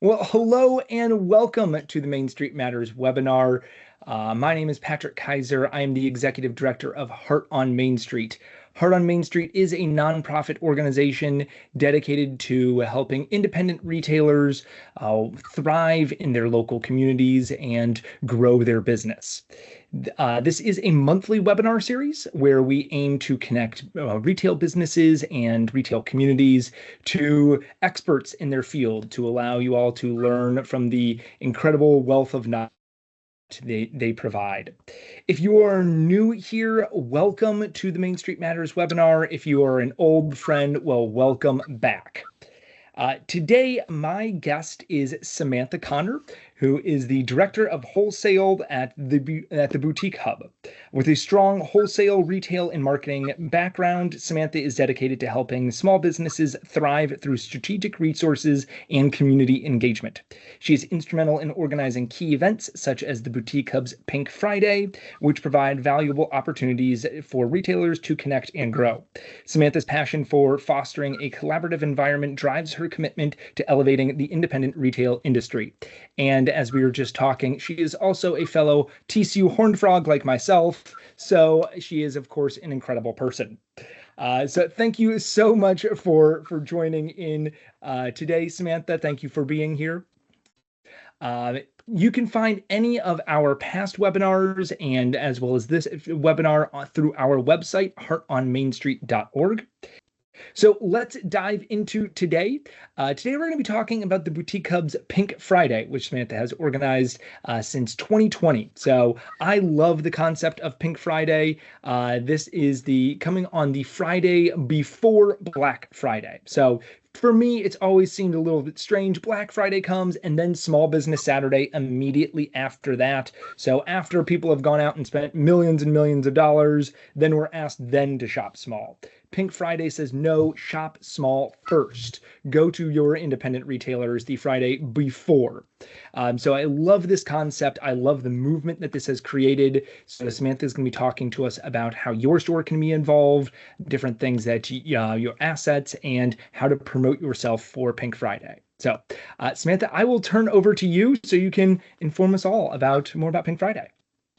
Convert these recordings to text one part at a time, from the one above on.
Well, hello and welcome to the Main Street Matters webinar. My name is Patrick Kaiser. I am the Executive Director of Heart on Main Street. Heart on Main Street is a nonprofit organization dedicated to helping independent retailers thrive in their local communities and grow their business. This is a monthly webinar series where we aim to connect retail businesses and retail communities to experts in their field to allow you all to learn from the incredible wealth of knowledge they provide. If you are new here, welcome to the Main Street Matters webinar. If you are an old friend, well, welcome back. Today, my guest is Samantha Connor, who is the Director of Wholesale at the Boutique Hub. With a strong wholesale, retail, and marketing background, Samantha is dedicated to helping small businesses thrive through strategic resources and community engagement. She is instrumental in organizing key events such as the Boutique Hub's Pink Friday, which provide valuable opportunities for retailers to connect and grow. Samantha's passion for fostering a collaborative environment drives her commitment to elevating the independent retail industry. And as we were just talking, she is also a fellow TCU Horned Frog like myself, so she is, of course, an incredible person. So thank you so much for joining in today, Samantha. Thank you for being here. You can find any of our past webinars and as well as this webinar through our website, heartonmainstreet.org. So let's dive into today. Today we're going to be talking about the Boutique Hub's Pink Friday, which Samantha has organized since 2020. So I love the concept of Pink Friday. This is coming on the Friday before Black Friday. So for me, it's always seemed a little bit strange. Black Friday comes and then Small Business Saturday immediately after that. So after people have gone out and spent millions and millions of dollars, then we're asked then to shop small. Pink Friday says no, shop small first. Go to your independent retailers the Friday before. So I love this concept. I love the movement that this has created. So Samantha is going to be talking to us about how your store can be involved, different things that your assets, and how to promote yourself for Pink Friday. So Samantha, I will turn over to you so you can inform us all more about Pink Friday.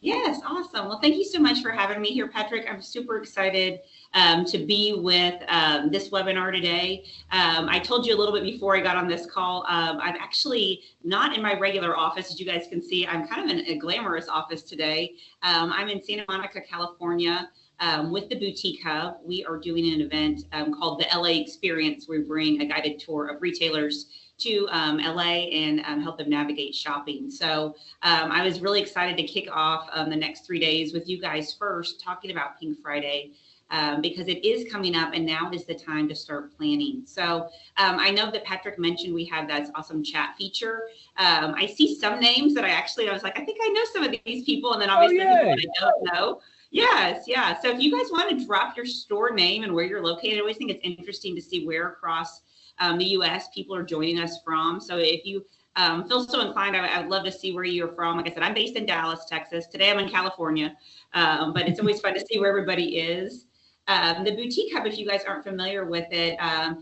Yes, awesome. Well, thank you so much for having me here, Patrick. I'm super excited to be with this webinar today. I told you a little bit before I got on this call, I'm actually not in my regular office. As you guys can see, I'm kind of in a glamorous office today. I'm in Santa Monica, California. With the Boutique Hub. We are doing an event called the LA Experience. We bring a guided tour of retailers to LA and help them navigate shopping. So I was really excited to kick off the next 3 days with you guys first talking about Pink Friday because it is coming up and now is the time to start planning. So I know that Patrick mentioned we have that awesome chat feature. I see some names that I was like, I think I know some of these people, and then obviously people that I don't know. Yes, yeah. So if you guys want to drop your store name and where you're located, I always think it's interesting to see where across the U.S. people are joining us from. So if you feel so inclined, I would love to see where you're from. Like I said, I'm based in Dallas, Texas. Today I'm in California, but it's always fun to see where everybody is. The Boutique Hub, if you guys aren't familiar with it, I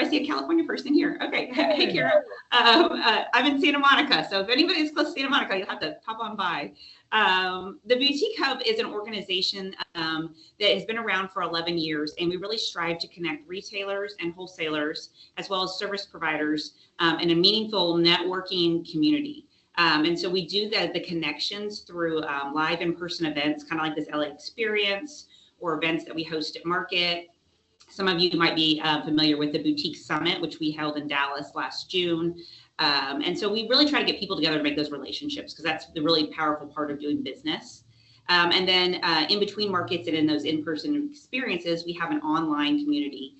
see a California person here. Okay, hey Kara. I'm in Santa Monica, so if anybody is close to Santa Monica, you'll have to pop on by. The Boutique Hub is an organization that has been around for 11 years, and we really strive to connect retailers and wholesalers, as well as service providers, in a meaningful networking community. And so we do the connections through live in-person events, kind of like this LA Experience, or events that we host at Market. Some of you might be familiar with the Boutique Summit, which we held in Dallas last June. And so we really try to get people together to make those relationships, because that's the really powerful part of doing business. And then in between markets and in those in-person experiences, we have an online community,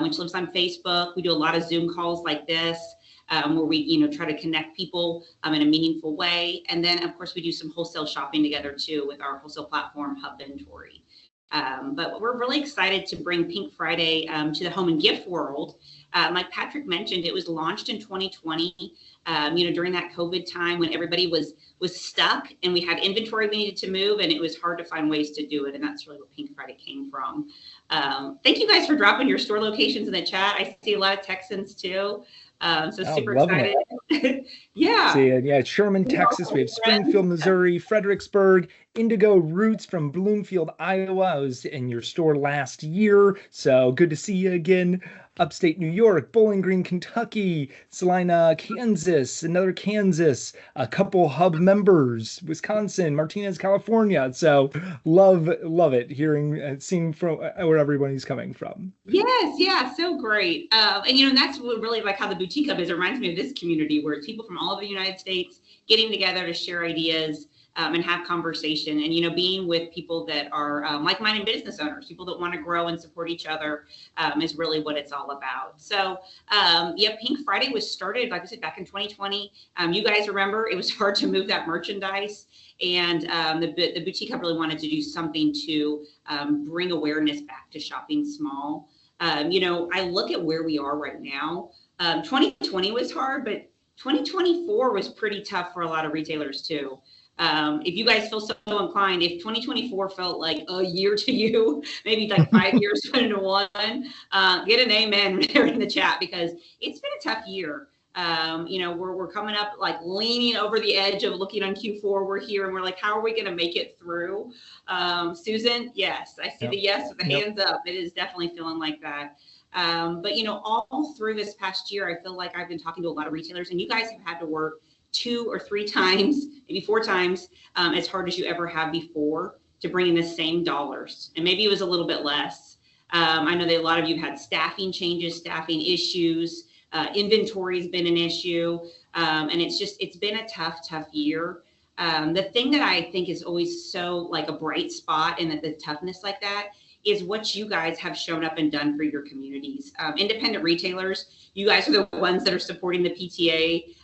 which lives on Facebook. We do a lot of Zoom calls like this, where we try to connect people in a meaningful way. And then, of course, we do some wholesale shopping together, too, with our wholesale platform, Hubventory. But we're really excited to bring Pink Friday to the home and gift world. Like Patrick mentioned, it was launched in 2020, during that COVID time when everybody was stuck and we had inventory we needed to move, and it was hard to find ways to do it. And that's really what Pink Friday came from. Thank you guys for dropping your store locations in the chat. I see a lot of Texans too. So Oh, super loving excited. it. Yeah. See, yeah, Sherman, We all Texas. We have friends. Springfield, Missouri, Fredericksburg, Indigo Roots from Bloomfield, Iowa. I was in your store last year, so good to see you again. Upstate New York, Bowling Green, Kentucky, Salina, Kansas, another Kansas, a couple hub members, Wisconsin, Martinez, California. So love it hearing, seeing from where everybody's coming from. Yes, yeah, so great. And and that's what really like how the boutique hub is. It reminds me of this community where it's people from all over the United States getting together to share ideas and have conversation. And being with people that are like-minded business owners, people that want to grow and support each other is really what it's all about. So, yeah, Pink Friday was started, like I said, back in 2020. You guys remember it was hard to move that merchandise. And the boutique hub really wanted to do something to bring awareness back to shopping small. I look at where we are right now. 2020 was hard, but 2024 was pretty tough for a lot of retailers too. If you guys feel so inclined, if 2024 felt like a year to you, maybe like 5 years put into one, get an amen there in the chat because it's been a tough year. We're coming up like leaning over the edge of looking on Q4. We're here and we're like, how are we going to make it through? Susan, yes, I see the yes with the hands up. It is definitely feeling like that. But all through this past year, I feel like I've been talking to a lot of retailers, and you guys have had to work 2 or 3 times, maybe 4 times, as hard as you ever have before to bring in the same dollars. And maybe it was a little bit less. I know that a lot of you had staffing changes, staffing issues. Inventory has been an issue, and it's been a tough year. The thing that I think is always so like a bright spot in the toughness like that is what you guys have shown up and done for your communities. Independent retailers, you guys are the ones that are supporting the PTA.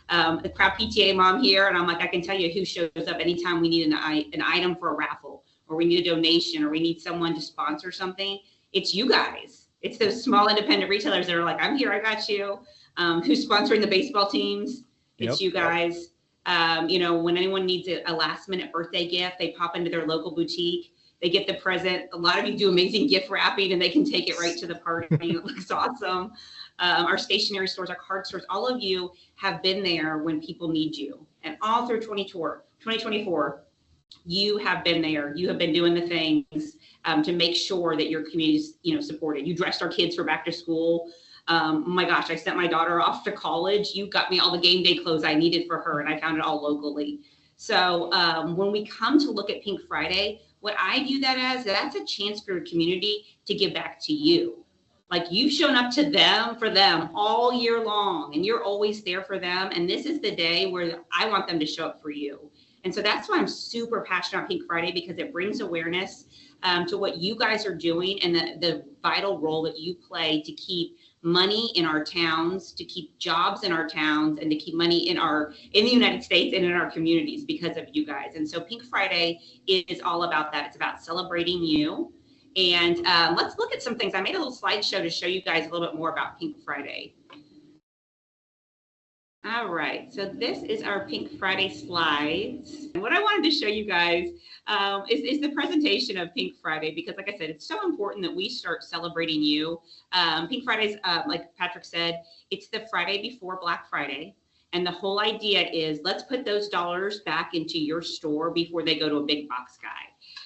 The proud PTA mom here, and I'm like, I can tell you who shows up anytime we need an item for a raffle, or we need a donation, or we need someone to sponsor something. It's you guys. It's those small independent retailers that are like, I'm here, I got you. Who's sponsoring the baseball teams? It's you guys. When anyone needs a last minute birthday gift, they pop into their local boutique. They get the present. A lot of you do amazing gift wrapping and they can take it right to the party. It looks awesome. Our stationery stores, our card stores, all of you have been there when people need you. And all through 2024, you have been there. You have been doing the things to make sure that your community is, supported. You dressed our kids for back to school. Oh my gosh, I sent my daughter off to college. You got me all the game day clothes I needed for her, and I found it all locally. So when we come to look at Pink Friday, what I view that as, that's a chance for your community to give back to you. Like you've shown up to them for them all year long, and you're always there for them. And this is the day where I want them to show up for you. And so that's why I'm super passionate about Pink Friday, because it brings awareness to what you guys are doing and the vital role that you play to keep money in our towns, to keep jobs in our towns, and to keep money in the United States and in our communities because of you guys. And so Pink Friday is all about that. It's about celebrating you. And let's look at some things. I made a little slideshow to show you guys a little bit more about Pink Friday. All right, so this is our Pink Friday slides. And what I wanted to show you guys is the presentation of Pink Friday, because like I said, it's so important that we start celebrating you. Pink Friday's, like Patrick said, it's the Friday before Black Friday. And the whole idea is let's put those dollars back into your store before they go to a big box guy.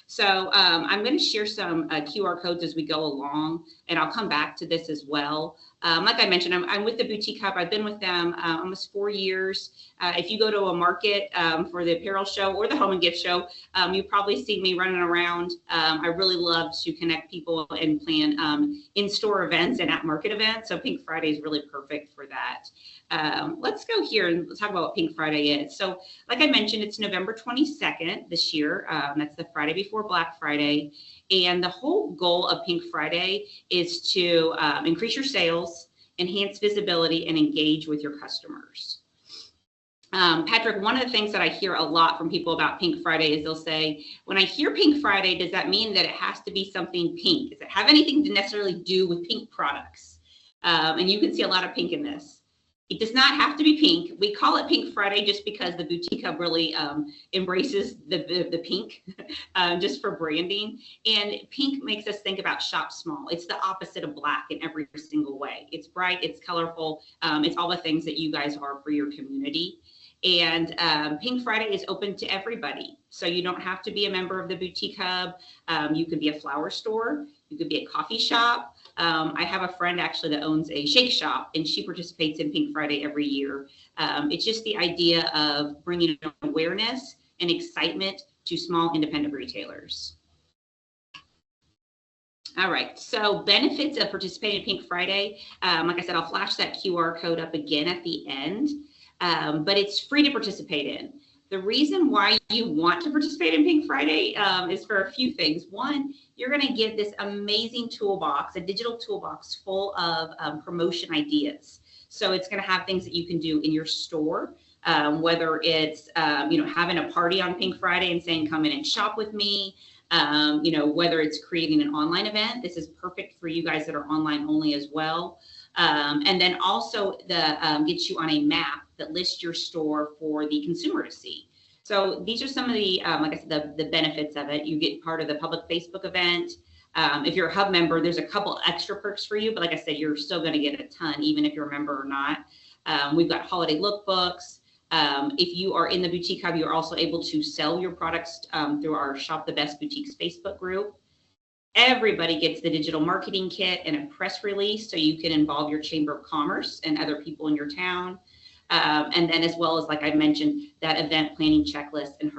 So I'm going to share some QR codes as we go along, and I'll come back to this as well. Like I mentioned, I'm with the Boutique Hub. I've been with them almost 4 years. If you go to a market for the apparel show or the home and gift show, you've probably seen me running around. I really love to connect people and plan in-store events and at-market events. So Pink Friday is really perfect for that. Let's go here and talk about what Pink Friday is. So like I mentioned, it's November 22nd this year. That's the Friday before Black Friday. And the whole goal of Pink Friday is to increase your sales, enhance visibility, and engage with your customers. Patrick, one of the things that I hear a lot from people about Pink Friday is they'll say, when I hear Pink Friday, does that mean that it has to be something pink? Does it have anything to necessarily do with pink products? And you can see a lot of pink in this. It does not have to be pink. We call it Pink Friday just because the Boutique Hub really embraces the pink just for branding. And pink makes us think about shop small. It's the opposite of black in every single way. It's bright, it's colorful, it's all the things that you guys are for your community. And Pink Friday is open to everybody. So you don't have to be a member of the Boutique Hub. You could be a flower store. You could be a coffee shop. I have a friend actually that owns a shake shop, and she participates in Pink Friday every year. It's just the idea of bringing awareness and excitement to small independent retailers. All right, so benefits of participating in Pink Friday. Like I said, I'll flash that QR code up again at the end, but it's free to participate in. The reason why you want to participate in Pink Friday is for a few things. One, you're going to get this amazing toolbox, a digital toolbox full of promotion ideas. So it's going to have things that you can do in your store, whether it's having a party on Pink Friday and saying, come in and shop with me. Whether it's creating an online event. This is perfect for you guys that are online only as well. And then also gets you on a map that lists your store for the consumer to see. So these are some of the, like I said, the benefits of it. You get part of the public Facebook event. If you're a Hub member, there's a couple extra perks for you, but like I said, you're still going to get a ton, even if you're a member or not. We've got holiday lookbooks. If you are in the Boutique Hub, you're also able to sell your products through our Shop the Best Boutiques Facebook group. Everybody gets the digital marketing kit and a press release so you can involve your Chamber of Commerce and other people in your town. And then as well as, like I mentioned, that event planning checklist and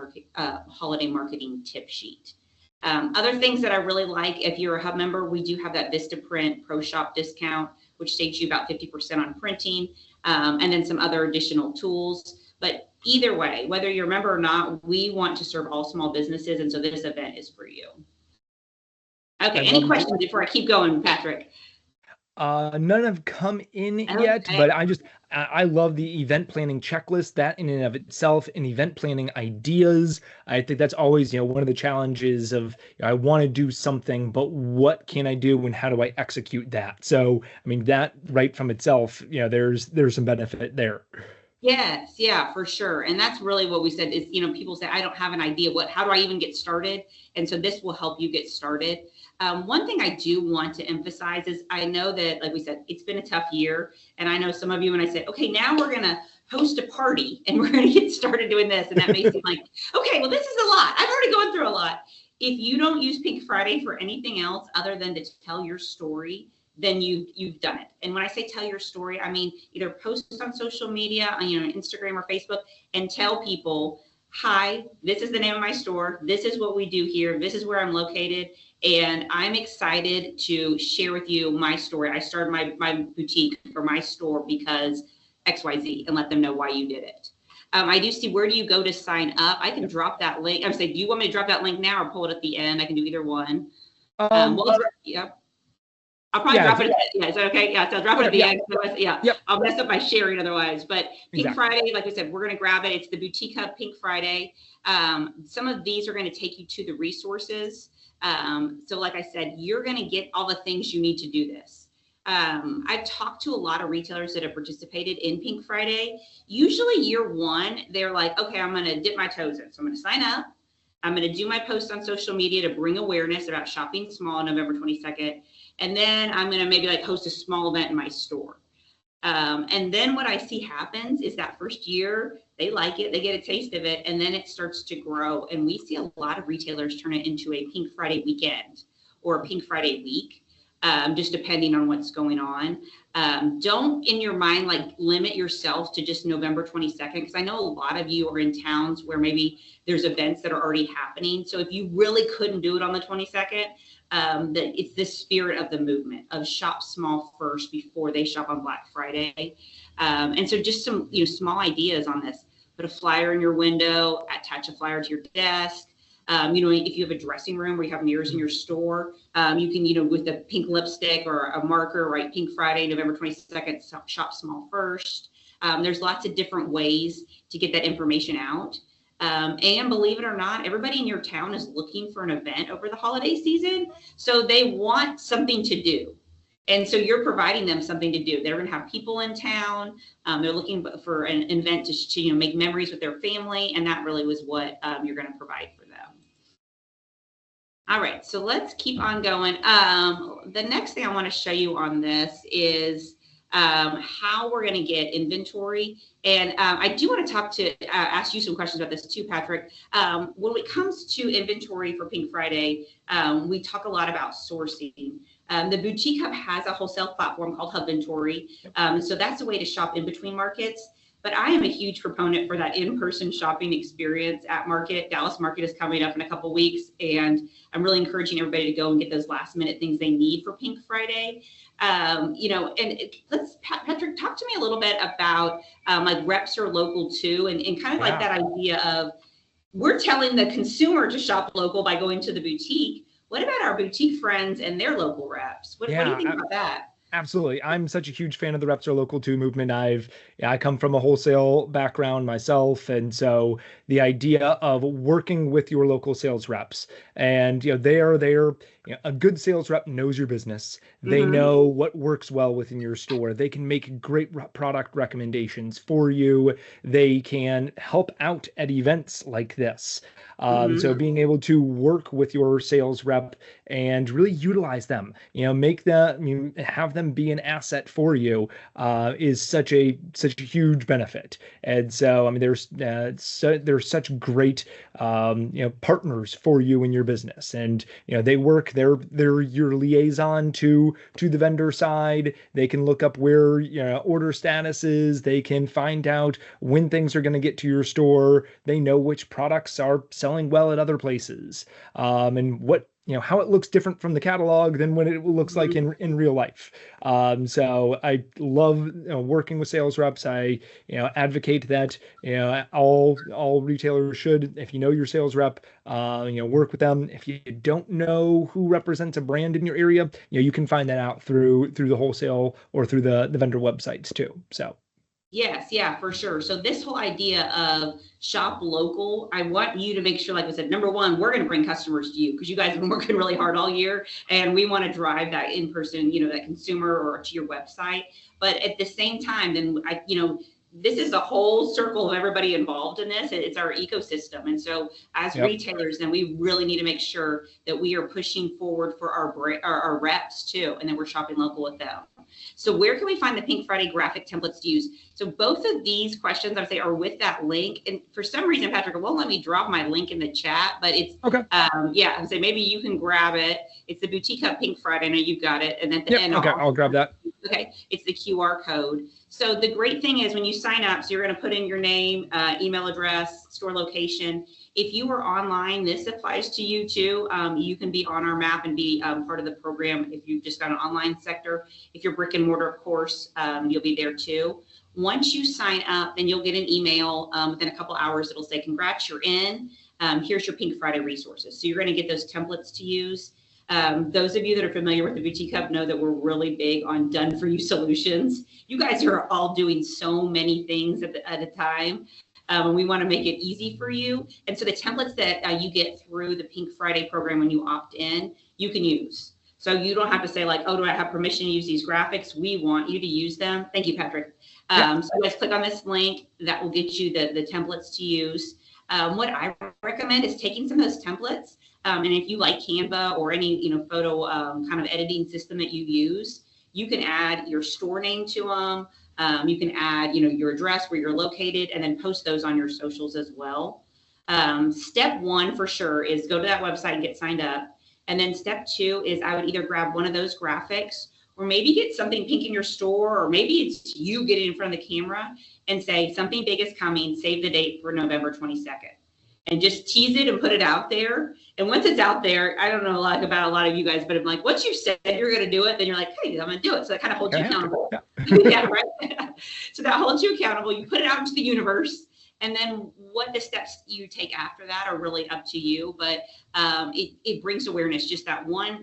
holiday marketing tip sheet. Other things that I really like, if you're a Hub member, we do have that Vistaprint Pro Shop discount, which saves you about 50% on printing, and then some other additional tools. But either way, whether you're a member or not, we want to serve all small businesses, and so this event is for you. Okay, any questions before I keep going, Patrick? None have come in yet, but I love the event planning checklist, that in and of itself, and event planning ideas. I think that's always, one of the challenges of, I want to do something, but what can I do and how do I execute that? So, I mean, that right from itself, there's some benefit there. Yes, yeah, for sure. And that's really what we said is, people say, I don't have an idea. How do I even get started? And so this will help you get started. One thing I do want to emphasize is I know that, like we said, it's been a tough year. And I know some of you, when I said, okay, now we're going to host a party and we're going to get started doing this. And that may seem like, okay, well, this is a lot. I've already gone through a lot. If you don't use Pink Friday for anything else other than to tell your story, then you've done it. And when I say tell your story, I mean either post on social media, on Instagram or Facebook, and tell people, hi, this is the name of my store. This is what we do here. This is where I'm located. And I'm excited to share with you my story. I started my boutique or my store because XYZ, and let them know why you did it. I do see, where do you go to sign up? I can drop that link. I would say, do you want me to drop that link now or pull it at the end? I can do either one. Yep. I'll probably drop it. Yeah, is that okay? Yeah, so I'll drop it at the end. Yep. I'll mess up my sharing otherwise. But Pink Friday, like I said, we're going to grab it. It's the Boutique Hub Pink Friday. Some of these are going to take you to the resources. So like I said, you're going to get all the things you need to do this. I've talked to a lot of retailers that have participated in Pink Friday. Usually year one, they're like, okay, I'm going to dip my toes in. So I'm going to sign up. I'm going to do my post on social media to bring awareness about shopping small on November 22nd. And then I'm going to maybe host a small event in my store. And then what I see happens is that first year, they like it, they get a taste of it, and then it starts to grow. And we see a lot of retailers turn it into a Pink Friday weekend or a Pink Friday week, just depending on what's going on. Don't, in your mind, limit yourself to just November 22nd, because I know a lot of you are in towns where maybe there's events that are already happening. So if you really couldn't do it on the 22nd, it's the spirit of the movement of shop small first before they shop on Black Friday. And so just some small ideas on this. Put a flyer in your window, attach a flyer to your desk. If you have a dressing room where you have mirrors in your store, you can, with a pink lipstick or a marker, write Pink Friday, November 22nd, shop small first. There's lots of different ways to get that information out. And believe it or not, everybody in your town is looking for an event over the holiday season. So they want something to do. And so you're providing them something to do. They're going to have people in town. They're looking for an event to make memories with their family. And that really was what you're going to provide for them. All right, so let's keep on going. The next thing I want to show you on this is how we're going to get inventory. And I do want to ask you some questions about this too, Patrick. When it comes to inventory for Pink Friday, we talk a lot about sourcing. The Boutique Hub has a wholesale platform called Hubventory. So that's a way to shop in between markets. But I am a huge proponent for that in-person shopping experience at market. Dallas Market is coming up in a couple weeks, and I'm really encouraging everybody to go and get those last-minute things they need for Pink Friday. And Patrick, talk to me a little bit about like reps are local too, and kind of like that idea of we're telling the consumer to shop local by going to the boutique. What about our boutique friends and their local reps? What do you think about that? Absolutely. I'm such a huge fan of the Reps Are Local Too movement. I come from a wholesale background myself. And so the idea of working with your local sales reps, and a good sales rep knows your business. They know what works well within your store. They can make great product recommendations for you. They can help out at events like this. So being able to work with your sales rep and really utilize them, have them be an asset for you, is such a huge benefit. And so, there's such great, partners for you in your business, and they're your liaison to the vendor side. They can look up where order status is. They can find out when things are going to get to your store. They know which products are selling well at other places, and what how it looks different from the catalog than what it looks like in real life. So I love working with sales reps. I advocate that all retailers should, if you know your sales rep, work with them. If you don't know who represents a brand in your area, you can find that out through the wholesale or through the vendor websites too. So. Yes, yeah, for sure. So this whole idea of shop local, I want you to make sure, like I said, number one, we're going to bring customers to you because you guys have been working really hard all year, and we want to drive that in person, that consumer or to your website. But at the same time, then this is a whole circle of everybody involved in this. It's our ecosystem. And so as retailers, then we really need to make sure that we are pushing forward for our reps too, and then we're shopping local with them. So where can we find the Pink Friday graphic templates to use? So both of these questions, I would say, are with that link. And for some reason, Patrick, it won't let me drop my link in the chat, but it's, okay. I'd say maybe you can grab it. It's the Boutique Hub Pink Friday. I know you've got it. And then okay, I'll grab that. Okay, it's the QR code. So the great thing is when you sign up, so you're going to put in your name, email address, store location. If you were online, this applies to you too. You can be on our map and be part of the program if you've just got an online sector. If you're brick and mortar, of course, you'll be there too. Once you sign up, then you'll get an email within a couple hours. It'll say, congrats, you're in. Here's your Pink Friday resources. So you're going to get those templates to use. Those of you that are familiar with the Boutique Hub know that we're really big on done for you solutions. You guys are all doing so many things at a time. And we want to make it easy for you. And so the templates that you get through the Pink Friday program when you opt in, you can use. So you don't have to say like, oh, do I have permission to use these graphics? We want you to use them. Thank you, Patrick. So you guys click on this link. That will get you the templates to use. What I recommend is taking some of those templates. And if you like Canva or any photo kind of editing system that you use, you can add your store name to them. You can add your address, where you're located, and then post those on your socials as well. Step one for sure is go to that website and get signed up. And then step two is I would either grab one of those graphics or maybe get something pink in your store, or maybe it's you getting in front of the camera and say something big is coming, save the date for November 22nd. And just tease it and put it out there. And once it's out there, I don't know about a lot of you guys, but I'm like, once you said you're going to do it, then you're like, hey, I'm going to do it. So that kind of holds you accountable. Yeah, right. So that holds you accountable. You put it out into the universe. And then what the steps you take after that are really up to you. But it brings awareness, just that one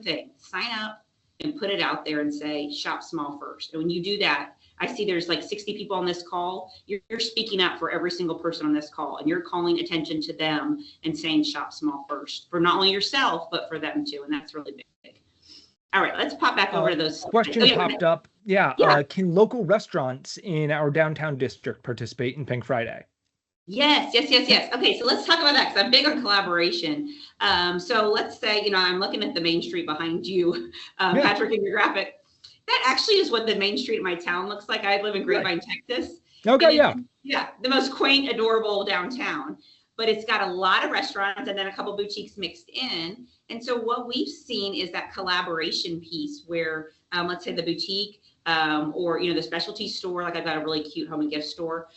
thing. Sign up and put it out there and say, shop small first. And when you do that, I see there's like 60 people on this call. You're speaking up for every single person on this call, and you're calling attention to them and saying shop small first for not only yourself, but for them too. And that's really big. All right, let's pop back over to those slides. Question popped up. Yeah. Yeah. Can local restaurants in our downtown district participate in Pink Friday? Yes. Okay, so let's talk about that because I'm big on collaboration. So let's say, I'm looking at the main street behind you, Patrick, in your graphic. That actually is what the main street of my town looks like. I live in Grapevine, Texas. Okay, yeah. Yeah, the most quaint, adorable downtown. But it's got a lot of restaurants and then a couple boutiques mixed in. And so what we've seen is that collaboration piece where, let's say the boutique or, the specialty store, like I've got a really cute home and gift store,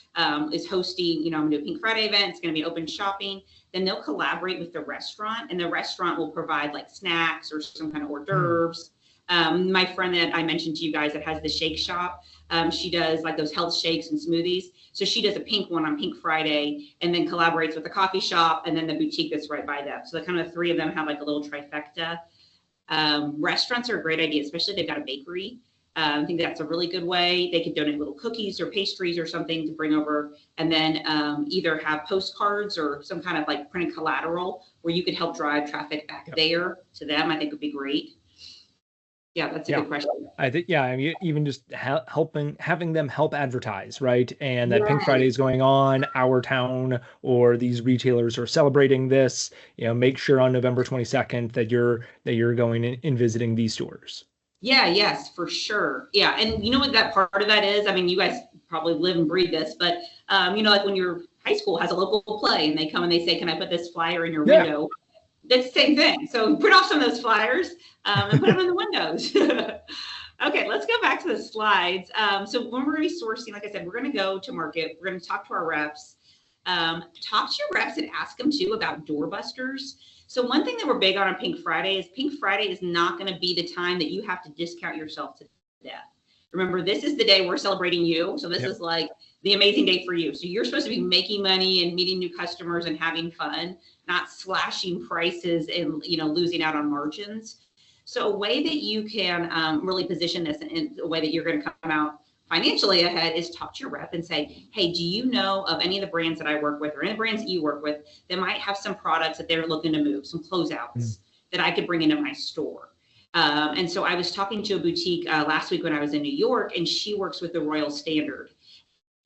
is hosting, I'm doing Pink Friday event. It's going to be open shopping. Then they'll collaborate with the restaurant, and the restaurant will provide like snacks or some kind of hors d'oeuvres. My friend that I mentioned to you guys that has the shake shop, she does like those health shakes and smoothies. So she does a pink one on Pink Friday and then collaborates with the coffee shop and then the boutique that's right by them. So the kind of three of them have like a little trifecta. Restaurants are a great idea, especially if they've got a bakery. I think that's a really good way. They could donate little cookies or pastries or something to bring over, and then either have postcards or some kind of like printed collateral where you could help drive traffic back there to them. I think would be great. Yeah, that's a good question. I think, I mean, even just having them help advertise, right? And that Pink Friday is going on, our town or these retailers are celebrating this. Make sure on November 22nd that you're going and visiting these stores. Yeah, yes, for sure. Yeah, and you know what that part of that is? I mean, you guys probably live and breathe this, but like when your high school has a local play and they come and they say, "Can I put this flyer in your window?" That's the same thing. So print off some of those flyers and put them in the windows. Okay, let's go back to the slides. So when we're going to be sourcing, like I said, we're going to go to market. We're going to talk to our reps. Talk to your reps and ask them too about doorbusters. So one thing that we're big on Pink Friday is not going to be the time that you have to discount yourself to death. Remember, this is the day we're celebrating you. So this is like the amazing day for you. So you're supposed to be making money and meeting new customers and having fun, not slashing prices and, losing out on margins. So a way that you can really position this in a way that you're going to come out financially ahead is talk to your rep and say, "Hey, do you know of any of the brands that I work with or any brands that you work with that might have some products that they're looking to move, some closeouts that I could bring into my store?" And so I was talking to a boutique last week when I was in New York, and she works with the Royal Standard.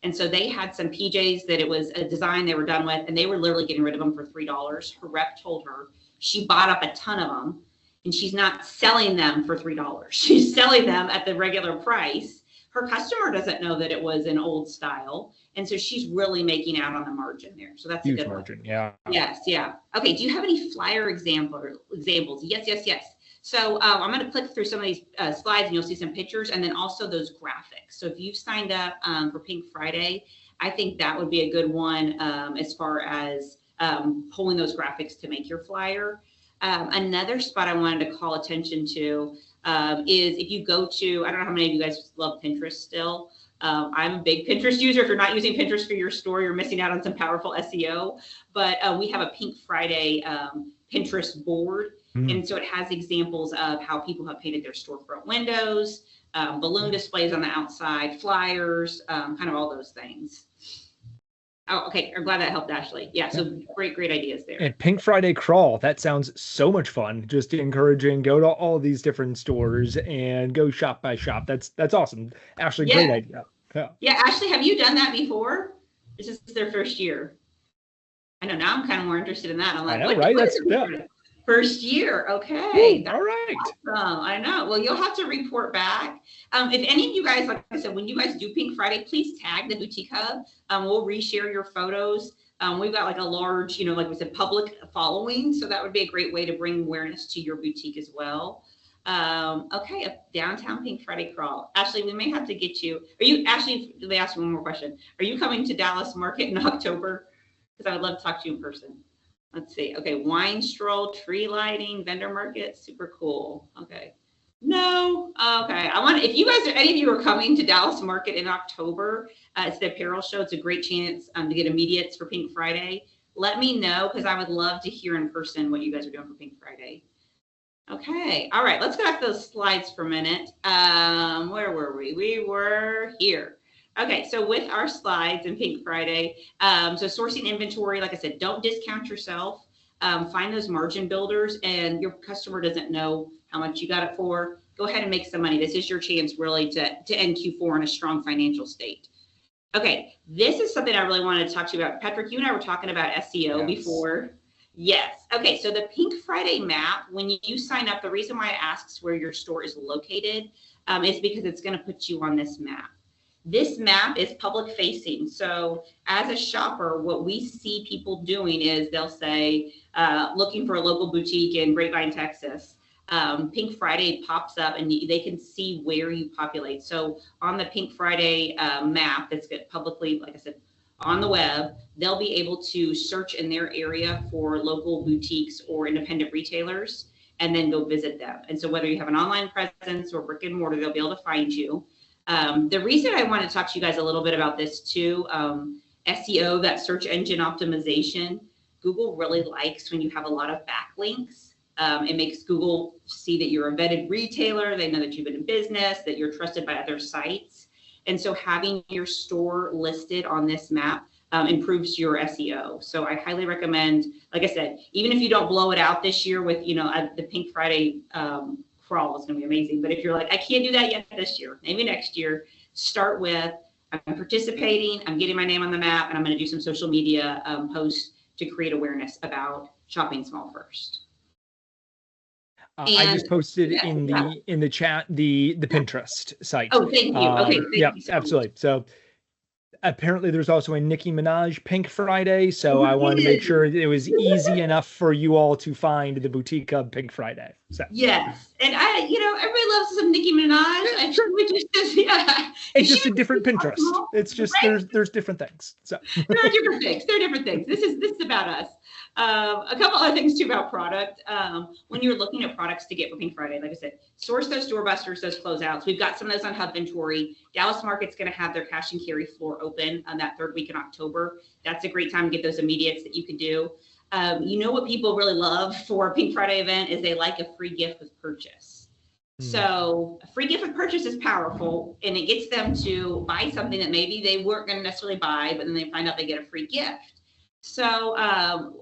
And so they had some PJs that it was a design they were done with, and they were literally getting rid of them for $3. Her rep told her she bought up a ton of them, and she's not selling them for $3. She's selling them at the regular price. Her customer doesn't know that it was an old style. And so she's really making out on the margin there. So that's huge a good margin. one. Yeah. Yes. Yeah. Okay. Do you have any flyer examples? Yes. So I'm going to click through some of these slides and you'll see some pictures and then also those graphics. So if you've signed up for Pink Friday, I think that would be a good one as far as pulling those graphics to make your flyer. Another spot I wanted to call attention to is if you go to, I don't know how many of you guys love Pinterest still. I'm a big Pinterest user. If you're not using Pinterest for your store, you're missing out on some powerful SEO. But we have a Pink Friday Pinterest board. And so it has examples of how people have painted their storefront windows, balloon displays on the outside, flyers, kind of all those things. Oh, okay. I'm glad that helped, Ashley. Yeah, so great ideas there. And Pink Friday crawl, that sounds so much fun. Just encouraging, go to all these different stores and go shop by shop. That's awesome. Ashley, great idea. Yeah, Ashley, have you done that before? This is their first year. I know, now I'm kind of more interested in that. I'm like, I know, right? That's first year. Okay. All right. Awesome. I know. Well, you'll have to report back. If any of you guys, like I said, when you guys do Pink Friday, please tag the Boutique Hub. We'll reshare your photos. We've got like a large, like we said, public following. So that would be a great way to bring awareness to your boutique as well. Okay, a downtown Pink Friday crawl. Ashley, we may have to get you. Ashley, let me ask you one more question. Are you coming to Dallas Market in October? Because I would love to talk to you in person. Let's see. Okay, wine stroll, tree lighting, vendor market, super cool. Okay. No. Okay. If you guys, any of you are coming to Dallas Market in October, it's the apparel show. It's a great chance to get immediates for Pink Friday. Let me know because I would love to hear in person what you guys are doing for Pink Friday. Okay. All right. Let's go back to those slides for a minute. Where were we? We were here. Okay, so with our slides and Pink Friday, so sourcing inventory, like I said, don't discount yourself. find those margin builders, and your customer doesn't know how much you got it for. Go ahead and make some money. This is your chance really to end Q4 in a strong financial state. Okay, this is something I really wanted to talk to you about. Patrick, you and I were talking about SEO before. Yes. Okay, so the Pink Friday map, when you sign up, the reason why it asks where your store is located is because it's going to put you on this map. This map is public facing. So as a shopper, what we see people doing is they'll say, looking for a local boutique in Grapevine, Texas. Pink Friday pops up and they can see where you populate. So on the Pink Friday map that's publicly, like I said, on the web, they'll be able to search in their area for local boutiques or independent retailers and then go visit them. And so whether you have an online presence or brick and mortar, they'll be able to find you. The reason I want to talk to you guys a little bit about this too, SEO, that search engine optimization, Google really likes when you have a lot of backlinks. It makes Google see that you're a vetted retailer. They know that you've been in business, that you're trusted by other sites. And so having your store listed on this map improves your SEO. So I highly recommend, like I said, even if you don't blow it out this year with, the Pink Friday crawl is going to be amazing. But if you're like, I can't do that yet this year, maybe next year, start with, I'm participating, I'm getting my name on the map, and I'm going to do some social media posts to create awareness about shopping small first. I just posted in the chat the Pinterest site. Oh, thank you. Okay, thank you so absolutely. Much. So apparently there's also a Nicki Minaj Pink Friday. So I wanted to make sure it was easy enough for you all to find the boutique of Pink Friday. So yes, and everybody loves some Nicki Minaj. Sure. It's just a different Pinterest. It's just there's different things. So there are different things. There are different things. This is about us. A couple other things too about product. When you're looking at products to get for Pink Friday, like I said, source those doorbusters, those closeouts. We've got some of those on Hubventory. Dallas Market's going to have their cash and carry floor open on that third week in October. That's a great time to get those immediates that you can do. What people really love for a Pink Friday event is they like a free gift with purchase. So a free gift with purchase is powerful, and it gets them to buy something that maybe they weren't going to necessarily buy, but then they find out they get a free gift. So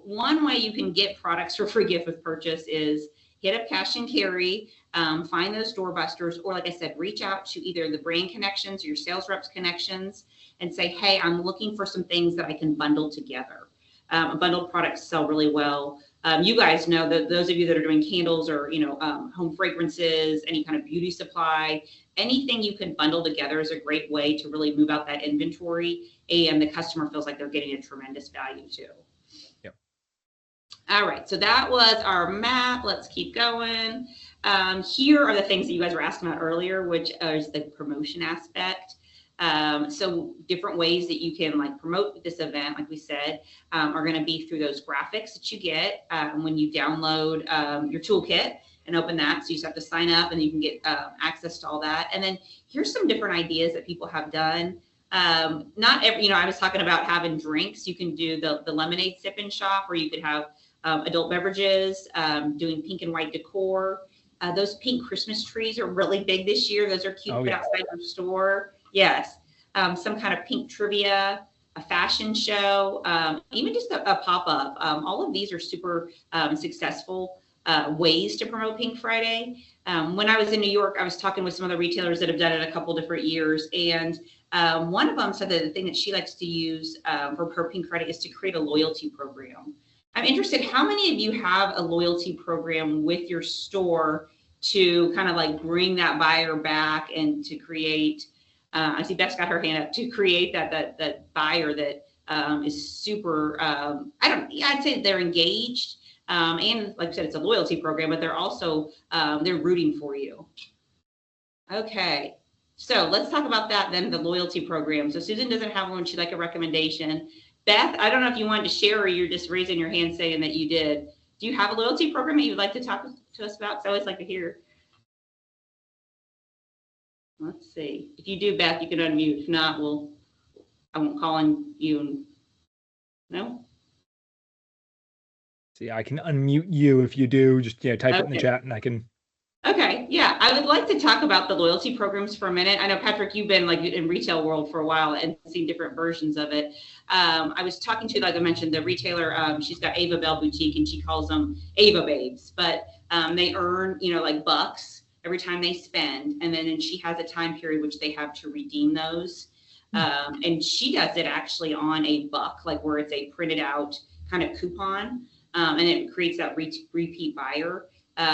one way you can get products for free gift with purchase is hit up cash and carry, find those doorbusters, or like I said, reach out to either the brand connections or your sales reps connections and say, hey, I'm looking for some things that I can bundle together. Bundled products sell really well. You guys know that those of you that are doing candles or, home fragrances, any kind of beauty supply, anything you can bundle together is a great way to really move out that inventory, and the customer feels like they're getting a tremendous value too. Yep. All right, so that was our map. Let's keep going. Here are the things that you guys were asking about earlier, which is the promotion aspect. So different ways that you can promote this event, like we said, are going to be through those graphics that you get when you download your toolkit and open that. So you just have to sign up and you can get access to all that. And then here's some different ideas that people have done. Not every, I was talking about having drinks. You can do the lemonade sip and shop, or you could have adult beverages, doing pink and white decor. Those pink Christmas trees are really big this year. Those are cute to put outside your store. Yes. Some kind of pink trivia, a fashion show, even just a pop-up. All of these are super successful ways to promote Pink Friday. When I was in New York, I was talking with some other retailers that have done it a couple different years. And one of them said that the thing that she likes to use for her Pink Friday is to create a loyalty program. I'm interested, how many of you have a loyalty program with your store to kind of bring that buyer back and to create, I see Beth's got her hand up, to create that buyer that is super, I'd say they're engaged. And like I said, it's a loyalty program, but they're also, they're rooting for you. Okay, so let's talk about that then, the loyalty program. So Susan doesn't have one, she'd like a recommendation. Beth, I don't know if you wanted to share or you're just raising your hand saying that you did. Do you have a loyalty program that you'd like to talk to us about? Because I always like to hear. Let's see. If you do, Beth, you can unmute. If not, I won't call on you. No? See, I can unmute you if you do. Just type it in the chat and I can. Okay, yeah. I would like to talk about the loyalty programs for a minute. I know, Patrick, you've been like in retail world for a while and seen different versions of it. I was talking to, like I mentioned, the retailer. She's got Ava Bell Boutique, and she calls them Ava Babes. But they earn, like bucks every time they spend, and then she has a time period which they have to redeem those. And she does it actually on a buck, like where it's a printed out kind of coupon, and it creates that repeat buyer.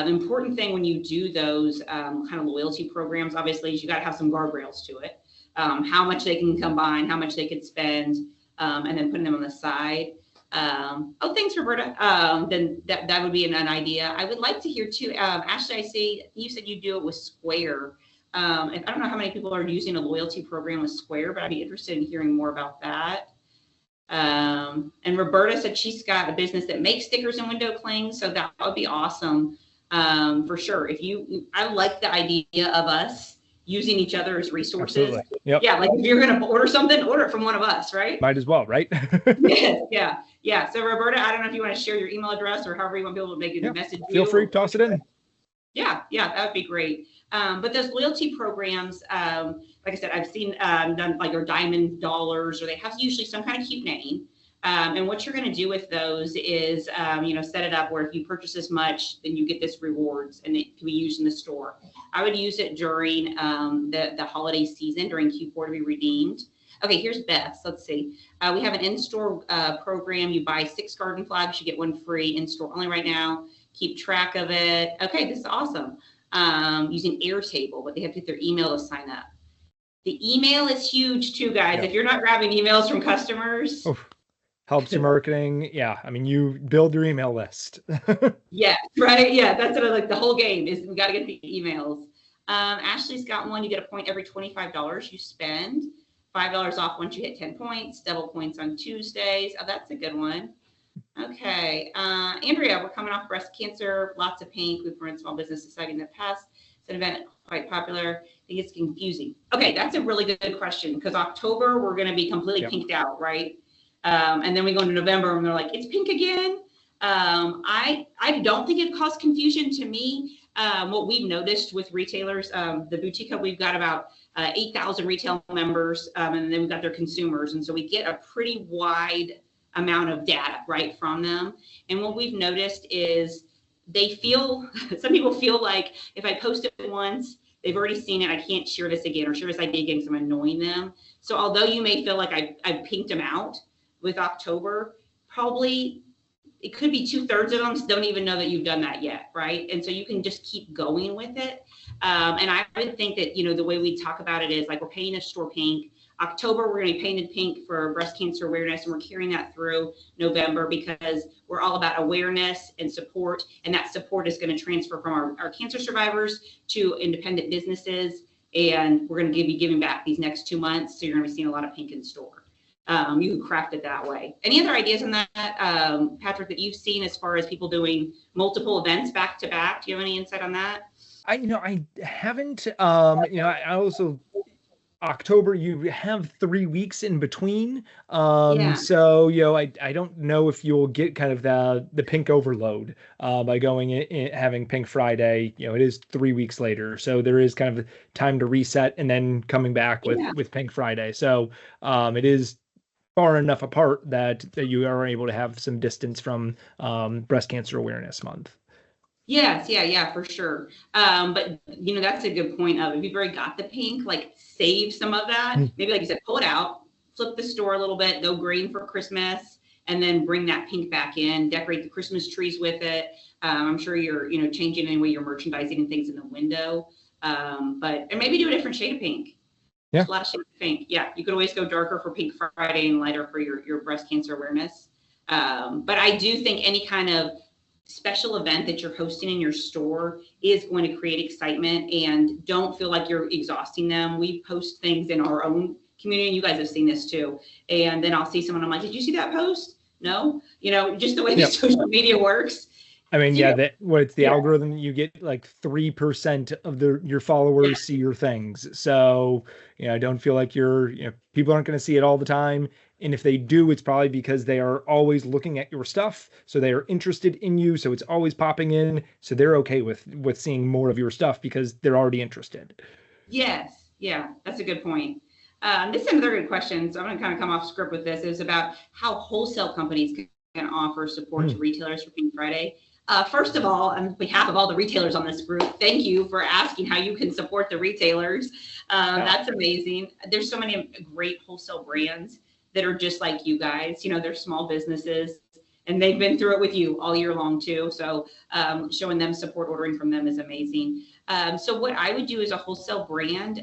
Important thing when you do those kind of loyalty programs, obviously, is you got to have some guardrails to it. How much they can combine, how much they could spend, and then putting them on the side. Thanks, Roberta. Then that would be an idea. I would like to hear too, Ashley, I see you said you do it with Square. And I don't know how many people are using a loyalty program with Square, but I'd be interested in hearing more about that. And Roberta said she's got a business that makes stickers and window clings, so that would be awesome. For sure. I like the idea of us using each other as resources. Yep. Yeah. Like if you're going to order something, order it from one of us, right? Might as well, right? Yeah. So Roberta, I don't know if you want to share your email address or however you want people to make a message. Feel free, toss it in. Yeah, that would be great. But those loyalty programs, like I said, I've seen done like our diamond dollars, or they have usually some kind of cute name. And what you're going to do with those is, set it up where if you purchase this much, then you get this rewards, and it can be used in the store. I would use it during the holiday season, during Q4 to be redeemed. Okay, here's Beth's. Let's see. We have an in-store program. You buy 6 garden flags, you get 1 free in-store only right now. Keep track of it. Okay, this is awesome. Using Airtable, but they have to get their email to sign up. The email is huge too, guys. If you're not grabbing emails from customers. Helps your marketing. Yeah. I mean, you build your email list. Yeah, right. Yeah, that's what I like. The whole game is we got to get the emails. Ashley's got one. You get a point every $25 you spend. $5 off once you hit 10 points. Double points on Tuesdays. Oh, that's a good one. Okay. Andrea, we're coming off breast cancer. Lots of pink. We've run Small Business Society in the past. It's an event quite popular. I think it's confusing. Okay, that's a really good question, because October we're going to be completely pinked out, right? And then we go into November and they're like, it's pink again. I don't think it caused confusion to me. What we've noticed with retailers, the Boutique Hub, we've got about 8,000 retail members, and then we've got their consumers. And so we get a pretty wide amount of data, right, from them. And what we've noticed is some people feel like if I post it once, they've already seen it, I can't share this again or share this idea again because I'm annoying them. So although you may feel like I've pinked them out, with October, probably it could be 2/3 of them don't even know that you've done that yet, right? And so you can just keep going with it. And I would think that, the way we talk about it is like we're painting a store pink. October, we're going to be painted pink for breast cancer awareness, and we're carrying that through November because we're all about awareness and support, and that support is going to transfer from our cancer survivors to independent businesses, and we're going to be giving back these next 2 months, so you're going to be seeing a lot of pink in store. You can craft it that way. Any other ideas on that, Patrick, that you've seen as far as people doing multiple events back to back? Do you have any insight on that? I haven't. I also October, you have 3 weeks in between. So, I don't know if you'll get kind of the pink overload by going in, having Pink Friday. It is 3 weeks later. So there is kind of time to reset and then coming back with Pink Friday. So it is far enough apart that you are able to have some distance from Breast Cancer Awareness Month. Yes, yeah, for sure. But that's a good point of if you've already got the pink, like save some of that. Maybe like you said, pull it out, flip the store a little bit, go green for Christmas, and then bring that pink back in, decorate the Christmas trees with it. I'm sure you're, changing any way you're merchandising and things in the window. And maybe do a different shade of pink. Yeah. There's a lot of shades of pink. Yeah, you could always go darker for Pink Friday and lighter for your breast cancer awareness. But I do think any kind of special event that you're hosting in your store is going to create excitement, and don't feel like you're exhausting them. We post things in our own community, and you guys have seen this too. And then I'll see someone, I'm like, did you see that post? No, just the way the social media works. I mean, it's the algorithm. You get like 3% of your followers see your things. So, don't feel like people aren't going to see it all the time. And if they do, it's probably because they are always looking at your stuff. So they are interested in you. So it's always popping in. So they're okay with seeing more of your stuff because they're already interested. Yes, yeah, that's a good point. This is another good question. So I'm going to kind of come off script with this. Is about how wholesale companies can offer support to retailers for Pink Friday. First of all, on behalf of all the retailers on this group, thank you for asking how you can support the retailers. That's amazing. There's so many great wholesale brands that are just like you guys. You know, they're small businesses and they've been through it with you all year long too. So showing them support, ordering from them is amazing. So what I would do as a wholesale brand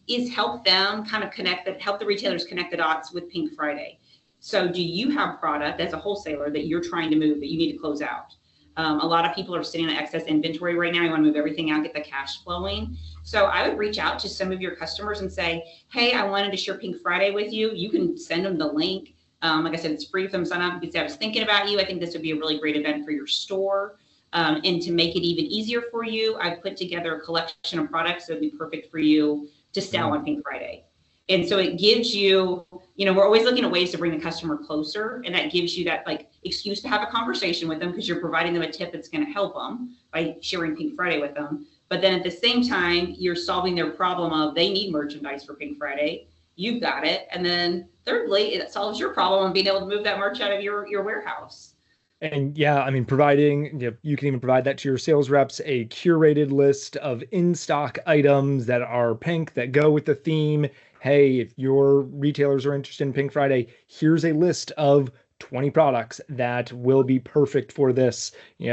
is help them kind of help the retailers connect the dots with Pink Friday. So do you have product as a wholesaler that you're trying to move that you need to close out? A lot of people are sitting on excess inventory right now. You want to move everything out, get the cash flowing. So I would reach out to some of your customers and say, hey, I wanted to share Pink Friday with you. You can send them the link. Like I said, it's free for them to sign up. You can say, I was thinking about you. I think this would be a really great event for your store. And to make it even easier for you, I put together a collection of products that would be perfect for you to sell on Pink Friday. And so it gives you, you know, we're always looking at ways to bring the customer closer. And that gives you that like excuse to have a conversation with them because you're providing them a tip that's going to help them by sharing Pink Friday with them. But then at the same time, you're solving their problem of they need merchandise for Pink Friday. You've got it. And then thirdly, it solves your problem of being able to move that merch out of your warehouse. And yeah, I mean, providing, you can even provide that to your sales reps, a curated list of in-stock items that are pink that go with the theme. Hey, if your retailers are interested in Pink Friday, here's a list of 20 products that will be perfect for this.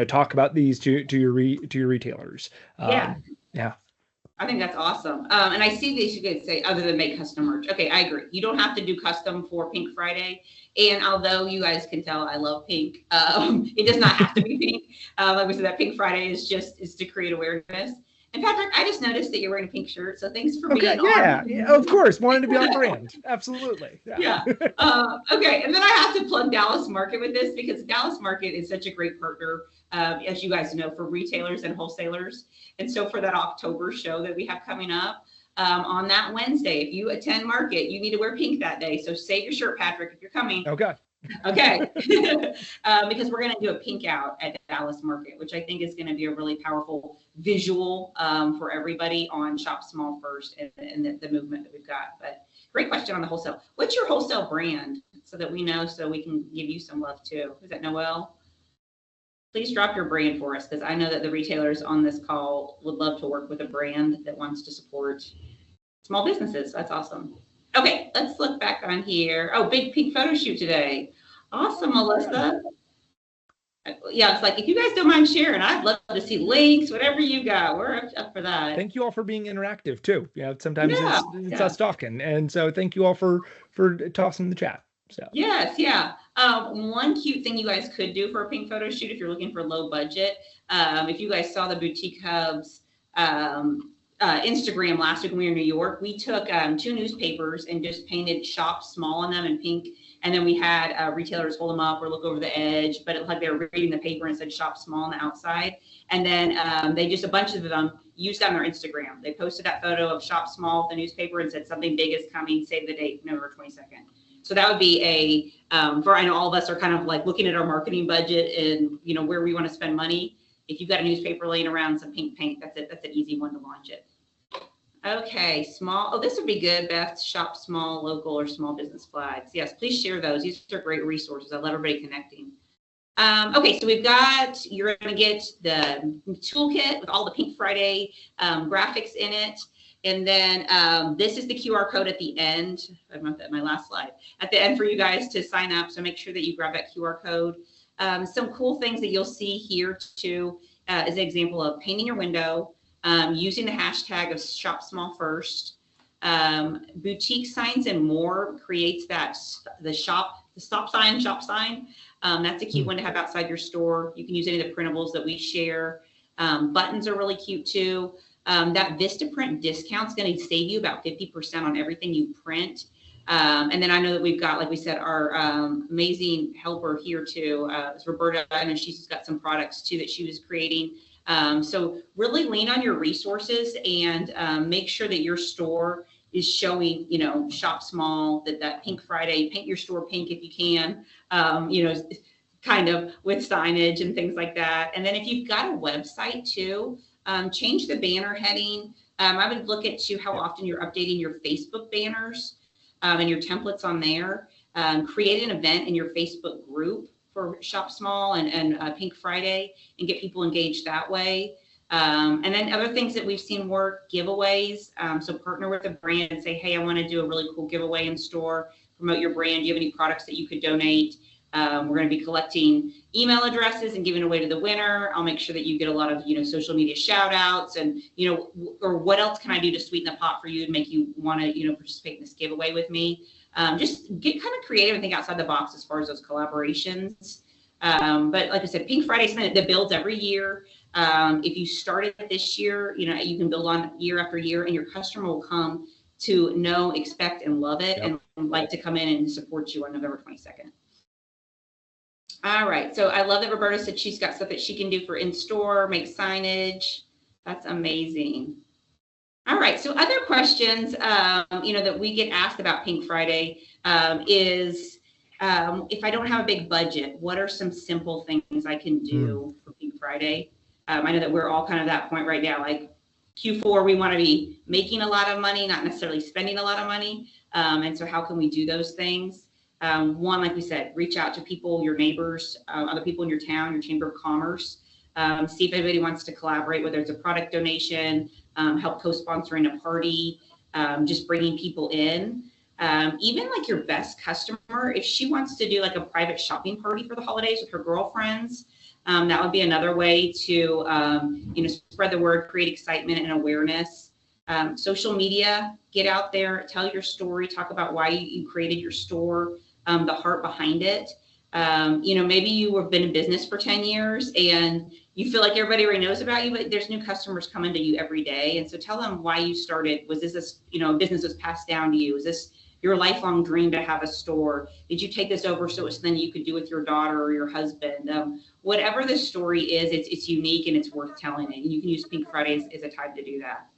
Talk about these to your retailers. Yeah. Yeah. I think that's awesome. And I see that you could say other than make custom merch. Okay, I agree. You don't have to do custom for Pink Friday. And although you guys can tell I love pink, it does not have to be pink. Like we said, that Pink Friday is to create awareness. And Patrick, I just noticed that you're wearing a pink shirt. So thanks for being on. Yeah, of course. Wanted to be on brand. Absolutely. Yeah. Okay. And then I have to plug Dallas Market with this because Dallas Market is such a great partner, as you guys know, for retailers and wholesalers. And so for that October show that we have coming up on that Wednesday, if you attend market, you need to wear pink that day. So save your shirt, Patrick, if you're coming. Okay. Okay. Because we're going to do a pink out at Dallas Market, which I think is going to be a really powerful visual for everybody on Shop Small First and the movement that we've got. But great question on the wholesale. What's your wholesale brand so that we know so we can give you some love too? Is that Noelle? Please drop your brand for us because I know that the retailers on this call would love to work with a brand that wants to support small businesses. That's awesome. Okay, let's look back on here. Oh, big pink photo shoot today. Awesome, Melissa. Yeah, it's like, if you guys don't mind sharing, I'd love to see links, whatever you got. We're up for that. Thank you all for being interactive too. Sometimes it's us talking. And so thank you all for tossing the chat. So. Yes, yeah. One cute thing you guys could do for a pink photo shoot if you're looking for low budget. If you guys saw the Boutique Hubs Instagram last week when we were in New York, we took 2 newspapers and just painted Shop Small on them in pink. And then we had retailers hold them up or look over the edge, but it looked like they were reading the paper and said Shop Small on the outside. And then they just, a bunch of them used that on their Instagram. They posted that photo of Shop Small, the newspaper, and said something big is coming, save the date, November 22nd. So that would be for, I know all of us are kind of like looking at our marketing budget and, where we want to spend money. If you've got a newspaper laying around, some pink paint, that's it. That's an easy one to launch it. Okay, small. Oh, this would be good, Beth. Shop small, local, or small business flags. Yes, please share those. These are great resources. I love everybody connecting. Okay, so you're going to get the toolkit with all the Pink Friday graphics in it. And then this is the QR code at the end. I don't know if that's my last slide. At the end for you guys to sign up. So make sure that you grab that QR code. Some cool things that you'll see here too is an example of painting your window, using the hashtag of Shop Small First. Boutique Signs and More creates the stop sign, shop sign. That's a cute one to have outside your store. You can use any of the printables that we share. Buttons are really cute too. That Vistaprint discount is going to save you about 50% on everything you print. And then I know that we've got, like we said, our amazing helper here too, is Roberta, and she's got some products too that she was creating. So really lean on your resources and make sure that your store is showing, shop small, that Pink Friday, paint your store pink if you can, kind of with signage and things like that. And then if you've got a website too, change the banner heading. I would look at how often you're updating your Facebook banners and your templates on there. Create an event in your Facebook group for Shop Small and Pink Friday and get people engaged that way. And then other things that we've seen work, giveaways. So partner with a brand and say, hey, I want to do a really cool giveaway in store, promote your brand. Do you have any products that you could donate? We're going to be collecting email addresses and giving away to the winner. I'll make sure that you get a lot of, social media shout outs and, or what else can I do to sweeten the pot for you and make you want to, participate in this giveaway with me. Just get kind of creative and think outside the box as far as those collaborations. But like I said, Pink Friday is something that builds every year. If you started this year, you can build on year after year and your customer will come to know, expect, and love it and like to come in and support you on November 22nd. All right, so I love that Roberta said she's got stuff that she can do for in-store, make signage. That's amazing. All right, so other questions, that we get asked about Pink Friday is, if I don't have a big budget, what are some simple things I can do for Pink Friday? I know that we're all kind of that point right now, like Q4, we want to be making a lot of money, not necessarily spending a lot of money. And so how can we do those things? One, like we said, reach out to people, your neighbors, other people in your town, your chamber of commerce. See if anybody wants to collaborate, whether it's a product donation, help co-sponsoring a party, just bringing people in. Even like your best customer, if she wants to do like a private shopping party for the holidays with her girlfriends, that would be another way to, spread the word, create excitement and awareness. Social media, get out there, tell your story, talk about why you created your store, the heart behind it. Maybe you have been in business for 10 years and you feel like everybody already knows about you, but there's new customers coming to you every day. And so tell them why you started. Was this a business was passed down to you? Is this your lifelong dream to have a store? Did you take this over so it's something you could do with your daughter or your husband? Whatever the story is, it's unique and it's worth telling it. And you can use Pink Friday as a time to do that.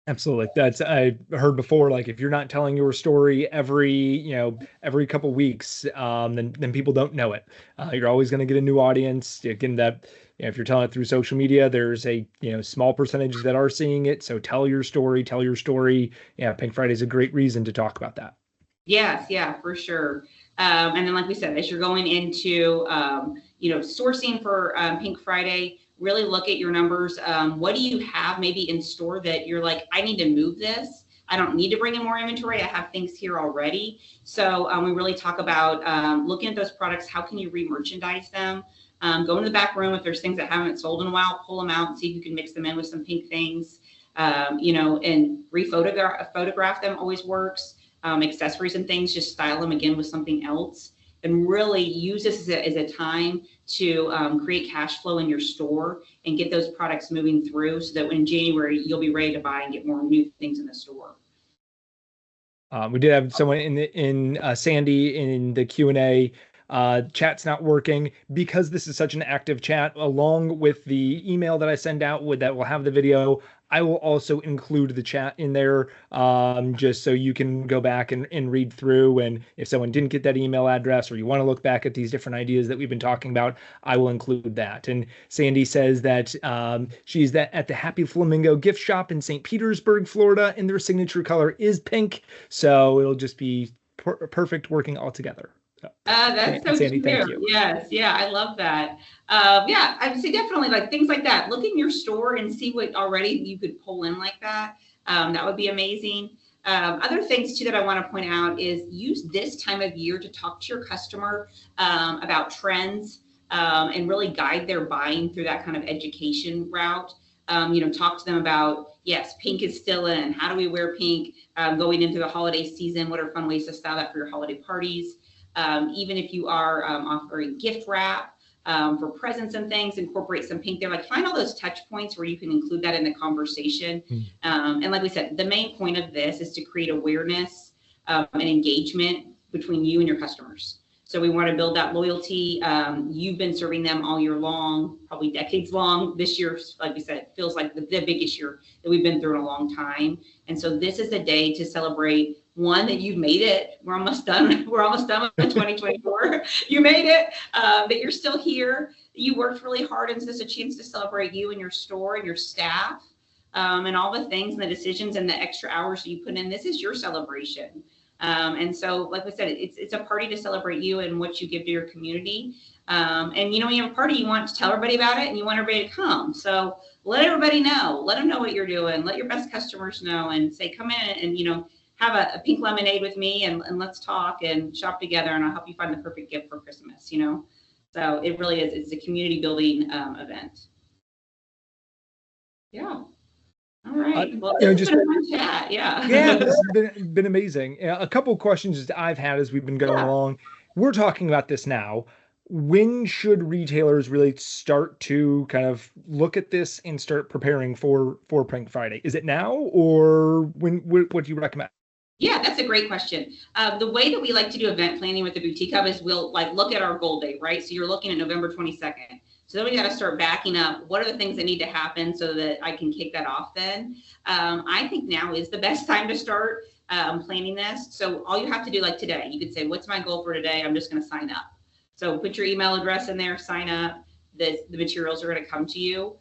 Absolutely. I heard before, like if you're not telling your story every couple weeks, then people don't know it. You're always going to get a new audience. Again, that if you're telling it through social media, there's a small percentage that are seeing it. So tell your story. Yeah, Pink Friday is a great reason to talk about that. Yes, yeah, for sure. And then, like we said, as you're going into sourcing for Pink Friday, really look at your numbers. What do you have maybe in store that you're like, I need to move this. I don't need to bring in more inventory. I have things here already. So we really talk about looking at those products. How can you re-merchandise them? Go into the back room. If there's things that haven't sold in a while, pull them out and see if you can mix them in with some pink things, and photograph them always works. Accessories and things, just style them again with something else. And really use this as a time to create cash flow in your store and get those products moving through so that in January, you'll be ready to buy and get more new things in the store. We did have someone in Sandy in the Q&A. Chat's not working because this is such an active chat. Along with the email that I send out that will have the video, I will also include the chat in there, just so you can go back and read through. And if someone didn't get that email address or you want to look back at these different ideas that we've been talking about, I will include that. And Sandy says that she's at the Happy Flamingo gift shop in St. Petersburg, Florida, and their signature color is pink. So it'll just be perfect working all together. That's so Sandy, cute. thank you. Yes, yeah, I love that. Yeah, I would say definitely like things like that. Look in your store and see what already you could pull in like that. That would be amazing. Other things too that I want to point out is use this time of year to talk to your customer about trends and really guide their buying through that kind of education route. Talk to them about, yes, pink is still in. How do we wear pink going into the holiday season? What are fun ways to style that for your holiday parties? Even if you are offering gift wrap for presents and things, incorporate some pink there. Like find all those touch points where you can include that in the conversation. And like we said, the main point of this is to create awareness and engagement between you and your customers. So we want to build that loyalty. You've been serving them all year long, probably decades long. This year, like we said, feels like the biggest year that we've been through in a long time. And so this is a day to celebrate, one, that you've made it. We're almost done. We're almost done with 2024. You made it, that you're still here. You worked really hard, and so it's a chance to celebrate you and your store and your staff, and all the things and the decisions and the extra hours that you put in. This is your celebration. And so, like I said, it's a party to celebrate you and what you give to your community. And when you have a party, you want to tell everybody about it, and you want everybody to come. So let everybody know. Let them know what you're doing. Let your best customers know, and say, come in and have a pink lemonade with me, and let's talk and shop together, and I'll help you find the perfect gift for Christmas. So it really is. It's a community building event. Yeah. All right. Well, just been a fun chat. Yeah. Yeah, this has been amazing. A couple of questions that I've had as we've been going along. We're talking about this now. When should retailers really start to kind of look at this and start preparing for Prank Friday? Is it now, or when? What do you recommend? Yeah, that's a great question. The way that we like to do event planning with the Boutique Hub is we'll look at our goal date, right? So you're looking at November 22nd. So then we got to start backing up. What are the things that need to happen so that I can kick that off then? I think now is the best time to start planning this. So all you have to do, like today, you could say, what's my goal for today? I'm just going to sign up. So put your email address in there, sign up. The materials are going to come to you.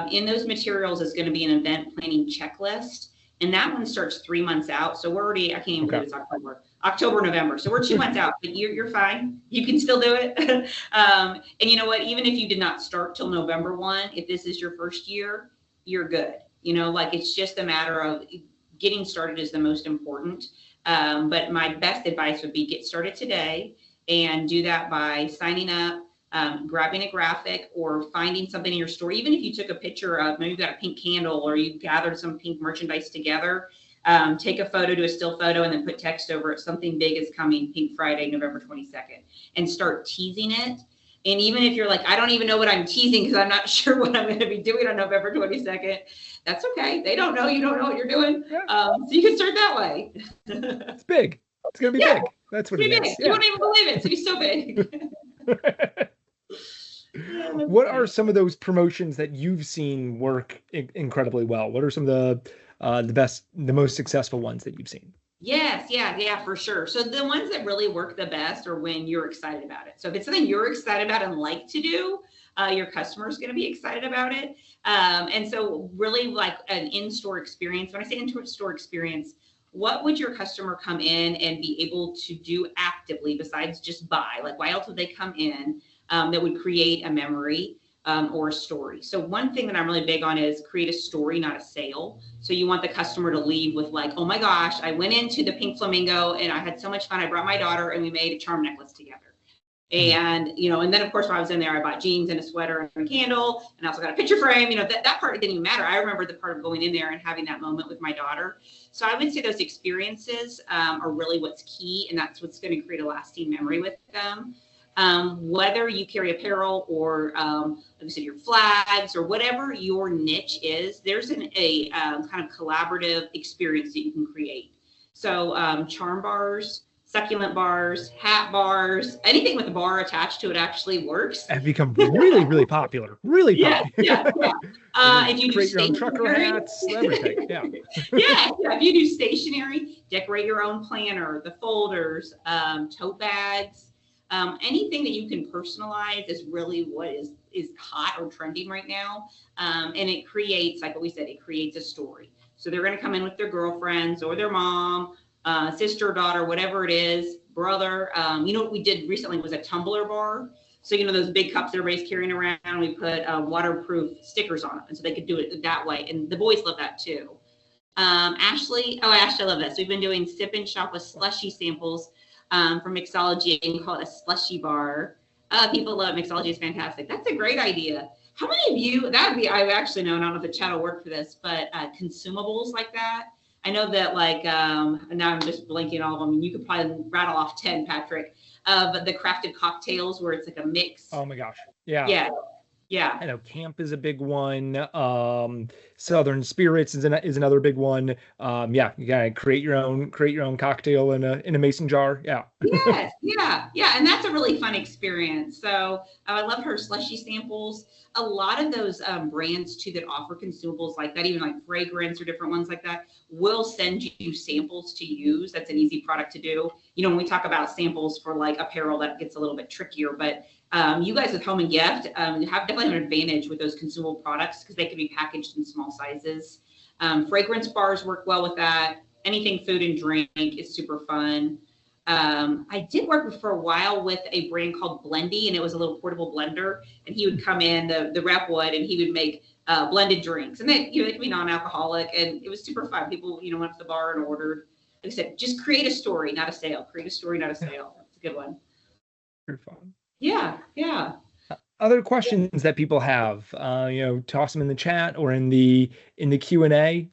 In those materials is going to be an event planning checklist. And that one starts 3 months out. So we're already, I can't even believe it's October, November. So we're 2 months out, but you're fine. You can still do it. And you know what? Even if you did not start till November 1, if this is your first year, you're good. It's just a matter of getting started is the most important. But my best advice would be get started today, and do that by signing up, grabbing a graphic, or finding something in your store. Even if you took a picture of, maybe you've got a pink candle, or you gathered some pink merchandise together, take a photo, do a still photo, and then put text over it. Something big is coming, Pink Friday, November 22nd, and start teasing it. And even if you're like, I don't even know what I'm teasing because I'm not sure what I'm going to be doing on November 22nd, that's okay. They don't know. You don't know what you're doing. So you can start that way. It's big. It's going to be big. That's what it is. Yeah. You won't even believe it. It's going to be so big. What are some of those promotions that you've seen work incredibly well? What are some of the best, the most successful ones that you've seen? Yes, yeah, for sure. So the ones that really work the best are when you're excited about it. So if it's something you're excited about and like to do, your customer's going to be excited about it. And so really like an in-store experience. When I say in-store experience, what would your customer come in and be able to do actively besides just buy? Like, why else would they come in that would create a memory or a story? So one thing that I'm really big on is create a story, not a sale. So you want the customer to leave with like, oh my gosh, I went into the Pink Flamingo and I had so much fun. I brought my daughter and we made a charm necklace together. And, and then of course, when I was in there, I bought jeans and a sweater and a candle, and I also got a picture frame. That part didn't even matter. I remember the part of going in there and having that moment with my daughter. So I would say those experiences are really what's key, and that's what's going to create a lasting memory with them. Whether you carry apparel or, like I said, your flags or whatever your niche is, there's a kind of collaborative experience that you can create. So charm bars, succulent bars, hat bars, anything with a bar attached to it actually works. Have become really, really popular. Really popular. Yeah. If you create do your own trucker hats, everything. Yeah. yeah. If you do stationery, decorate your own planner, the folders, tote bags, anything that you can personalize is really what is hot or trending right now. And it creates, like what we said, it creates a story. So they're going to come in with their girlfriends or their mom, sister, daughter, whatever it is, brother. What we did recently was a tumbler bar. So, those big cups everybody's carrying around, we put waterproof stickers on them. And so they could do it that way. And the boys love that too. Ashley, I love this. We've been doing sip and shop with slushy samples from Mixology, and call it a slushy bar. People love it. Mixology is fantastic. That's a great idea. How many of you, I actually know, and I don't know if the chat will work for this, but consumables like that. I know that now I'm just blanking all of them. You could probably rattle off 10, Patrick, but the crafted cocktails where it's like a mix. Oh my gosh. Yeah. Yeah. I know camp is a big one. Southern Spirits is another big one. Yeah, you gotta create your own cocktail in a mason jar. Yeah. Yes, yeah, and that's a really fun experience. So I love her slushy samples. A lot of those brands too that offer consumables like that, even like fragrance or different ones like that, will send you samples to use. That's an easy product to do. You know, when we talk about samples for like apparel, that gets a little bit trickier. But you guys with Home and Gift definitely have an advantage with those consumable products because they can be packaged in small sizes. Fragrance bars work well with that. Anything food and drink is super fun. I did work for a while with a brand called Blendy, and it was a little portable blender. And he would come in, the rep would, and he would make blended drinks, and they could be non-alcoholic, and it was super fun. People went to the bar and ordered. Like I said, just create a story, not a sale. Create a story, not a sale. That's a good one. Very fun. Yeah. Other questions that people have, toss them in the chat or in the Q&A.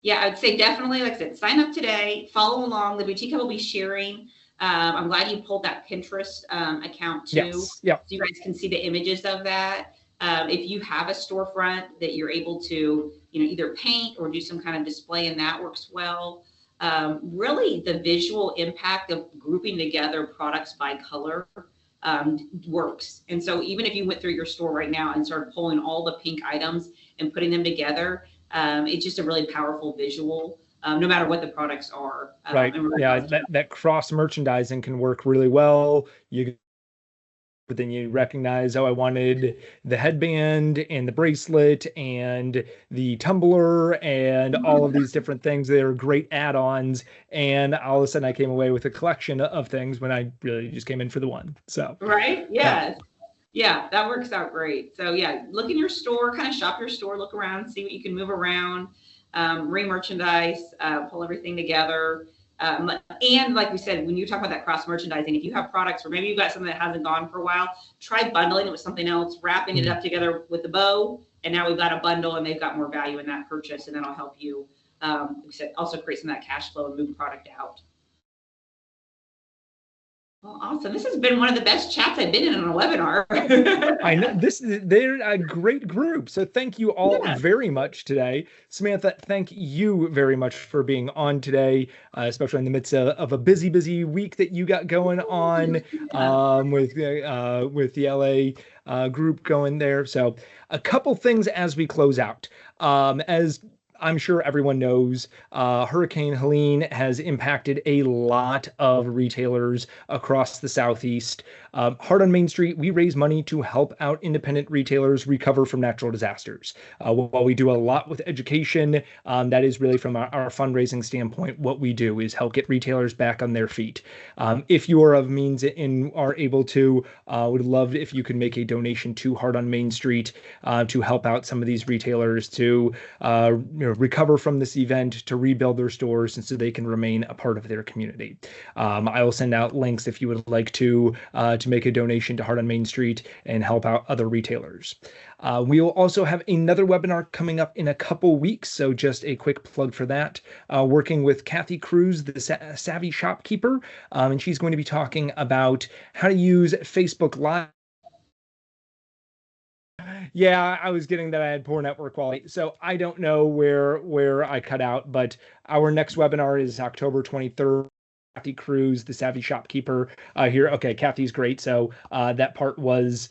Yeah, I'd say definitely, like I said, sign up today, follow along. The boutique will be sharing. I'm glad you pulled that Pinterest account too. Yes. Yeah. So you guys can see the images of that. If you have a storefront that you're able to, either paint or do some kind of display, and that works well. Really, the visual impact of grouping together products by color works. And so even if you went through your store right now and started pulling all the pink items and putting them together, it's just a really powerful visual, no matter what the products are. Right. Yeah, that cross merchandising can work really well. But then you recognize, oh, I wanted the headband and the bracelet and the tumbler and all of these different things. They are great add-ons. And all of a sudden I came away with a collection of things when I really just came in for the one. So right. Yes. Yeah, that works out great. So yeah, look in your store, kind of shop your store, look around, see what you can move around, re-merchandise, pull everything together. And like we said, when you talk about that cross merchandising, if you have products or maybe you've got something that hasn't gone for a while, try bundling it with something else, wrapping it up together with a bow. And now we've got a bundle and they've got more value in that purchase. And that'll help you, like we said, also create some of that cash flow and move product out. Well, awesome. This has been one of the best chats I've been in on a webinar. I know they're a great group. So thank you all very much today. Samantha, thank you very much for being on today, especially in the midst of a busy week that you got going on with the LA group going there. So a couple things as we close out. As I'm sure everyone knows, Hurricane Helene has impacted a lot of retailers across the Southeast. Heart on Main Street, we raise money to help out independent retailers recover from natural disasters. While we do a lot with education, that is really from our fundraising standpoint, what we do is help get retailers back on their feet. If you are of means and are able to, would love if you could make a donation to Heart on Main Street to help out some of these retailers to recover from this event, to rebuild their stores, and so they can remain a part of their community. I will send out links if you would like to make a donation to Heart on Main Street and help out other retailers. We will also have another webinar coming up in a couple weeks, so just a quick plug for that. Working with Kathy Cruz, the Savvy Shopkeeper, and she's going to be talking about how to use Facebook Live. Yeah, I was getting that I had poor network quality. So I don't know where I cut out, but our next webinar is October 23rd. Kathy Cruz, the Savvy Shopkeeper here. Okay, Kathy's great. So that part was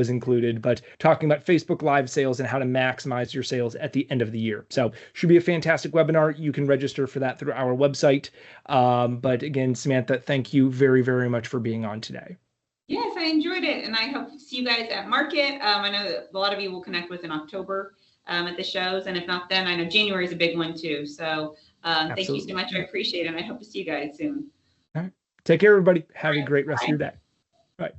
included, but talking about Facebook Live sales and how to maximize your sales at the end of the year. So should be a fantastic webinar. You can register for that through our website. But again, Samantha, thank you very, very much for being on today. Yes, I enjoyed it, and I hope to see you guys at Market. I know that a lot of you will connect with in October at the shows, and if not then, I know January is a big one too. So thank you so much. I appreciate it, and I hope to see you guys soon. All right. Take care, everybody. Have a great rest of your day. Bye.